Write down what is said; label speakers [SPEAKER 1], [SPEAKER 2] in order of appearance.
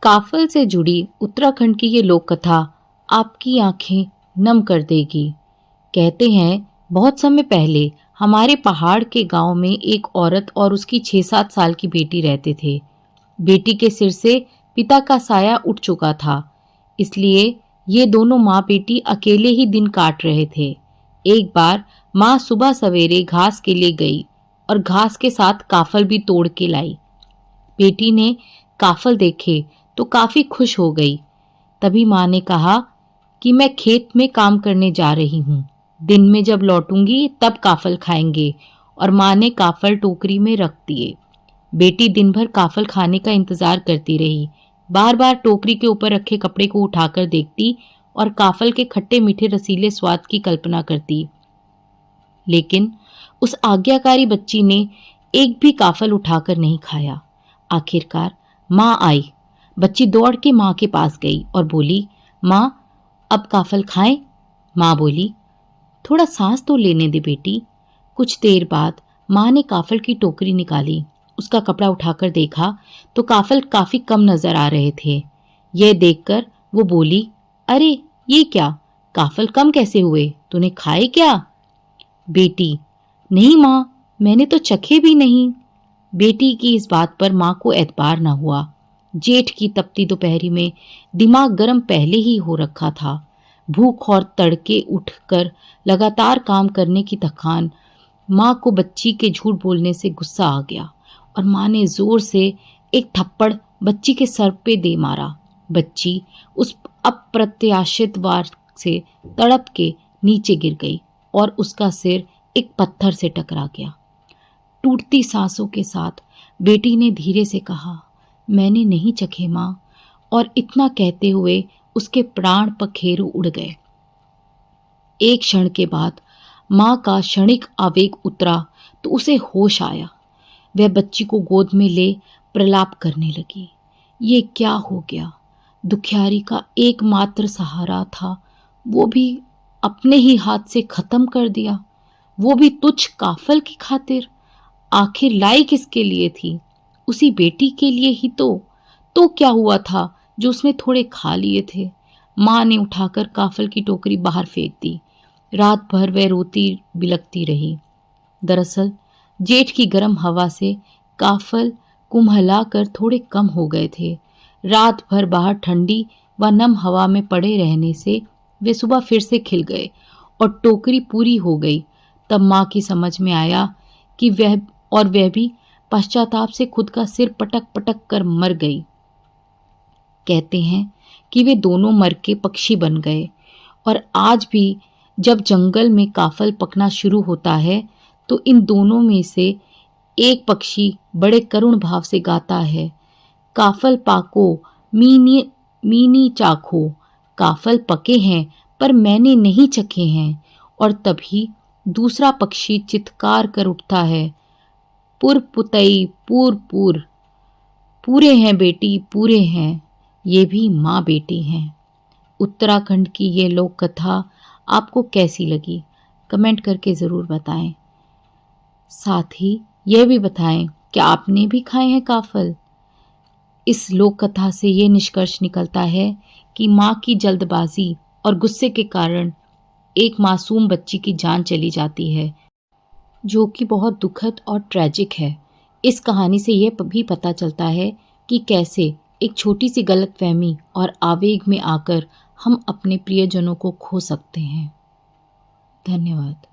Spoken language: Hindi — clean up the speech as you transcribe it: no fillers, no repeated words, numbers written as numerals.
[SPEAKER 1] काफल से जुड़ी उत्तराखंड की ये लोक कथा आपकी आंखें नम कर देगी। कहते हैं बहुत समय पहले हमारे पहाड़ के गांव में एक औरत और उसकी 6-7 साल की बेटी रहते थे। बेटी के सिर से पिता का साया उठ चुका था, इसलिए ये दोनों माँ बेटी अकेले ही दिन काट रहे थे। एक बार माँ सुबह सवेरे घास के लिए गई और घास के साथ काफल भी तोड़ के लाई। बेटी ने काफल देखे तो काफी खुश हो गई। तभी माँ ने कहा कि मैं खेत में काम करने जा रही हूँ, दिन में जब लौटूंगी तब काफल खाएंगे। और माँ ने काफल टोकरी में रख दिए। बेटी दिन भर काफल खाने का इंतजार करती रही, बार बार टोकरी के ऊपर रखे कपड़े को उठाकर देखती और काफल के खट्टे मीठे रसीले स्वाद की कल्पना करती। लेकिन उस आज्ञाकारी बच्ची ने एक भी काफल उठाकर नहीं खाया। आखिरकार माँ आई। बच्ची दौड़ के माँ के पास गई और बोली, माँ अब काफल खाएं? माँ बोली, थोड़ा सांस तो लेने दे बेटी। कुछ देर बाद माँ ने काफल की टोकरी निकाली। उसका कपड़ा उठाकर देखा तो काफल काफी कम नजर आ रहे थे। यह देखकर वो बोली, अरे ये क्या, काफल कम कैसे हुए? तूने खाए क्या? बेटी, नहीं माँ, मैंने तो चखे भी नहीं। बेटी की इस बात पर माँ को एतबार न हुआ। जेठ की तपती दोपहरी में दिमाग गर्म पहले ही हो रखा था। भूख और तड़के उठकर लगातार काम करने की थकान, माँ को बच्ची के झूठ बोलने से गुस्सा आ गया और माँ ने जोर से एक थप्पड़ बच्ची के सर पे दे मारा। बच्ची उस अप्रत्याशित वार से तड़प के नीचे गिर गई और उसका सिर एक पत्थर से टकरा गया। टूटती सांसों के साथ बेटी ने धीरे से कहा, मैंने नहीं चखे माँ। और इतना कहते हुए उसके प्राण पखेरु उड़ गए। एक क्षण के बाद माँ का क्षणिक आवेग उतरा तो उसे होश आया। वह बच्ची को गोद में ले प्रलाप करने लगी। ये क्या हो गया? दुखियारी का एकमात्र सहारा था, वो भी अपने ही हाथ से खत्म कर दिया, वो भी तुच्छ काफल की खातिर। आखिर लाई किसके लिए थी? उसी बेटी के लिए ही तो क्या हुआ था जो उसने थोड़े खा लिए थे? माँ ने उठाकर काफल की टोकरी बाहर फेंक दी। रात भर वह रोती बिलखती रही। दरअसल जेठ की गर्म हवा से काफल कुम्हला कर थोड़े कम हो गए थे। रात भर बाहर ठंडी व नम हवा में पड़े रहने से वे सुबह फिर से खिल गए और टोकरी पूरी हो गई। तब माँ की समझ में आया कि वह भी पश्चाताप से खुद का सिर पटक पटक कर मर गई। कहते हैं कि वे दोनों मर के पक्षी बन गए और आज भी जब जंगल में काफल पकना शुरू होता है तो इन दोनों में से एक पक्षी बड़े करुण भाव से गाता है, काफल पाको मीनी मीनी चाखो। काफल पके हैं पर मैंने नहीं चखे हैं। और तभी दूसरा पक्षी चित्कार कर उठता है, पुर पुतई पूर पूर, पूरे हैं बेटी पूरे हैं। ये भी माँ बेटी हैं। उत्तराखंड की ये लोक कथा आपको कैसी लगी? कमेंट करके ज़रूर बताएं। साथ ही यह भी बताएं कि आपने भी खाए हैं काफल। इस लोक कथा से ये निष्कर्ष निकलता है कि माँ की जल्दबाजी और गुस्से के कारण एक मासूम बच्ची की जान चली जाती है, जो कि बहुत दुखद और ट्रैजिक है। इस कहानी से यह भी पता चलता है कि कैसे एक छोटी सी गलतफहमी और आवेग में आकर हम अपने प्रियजनों को खो सकते हैं। धन्यवाद।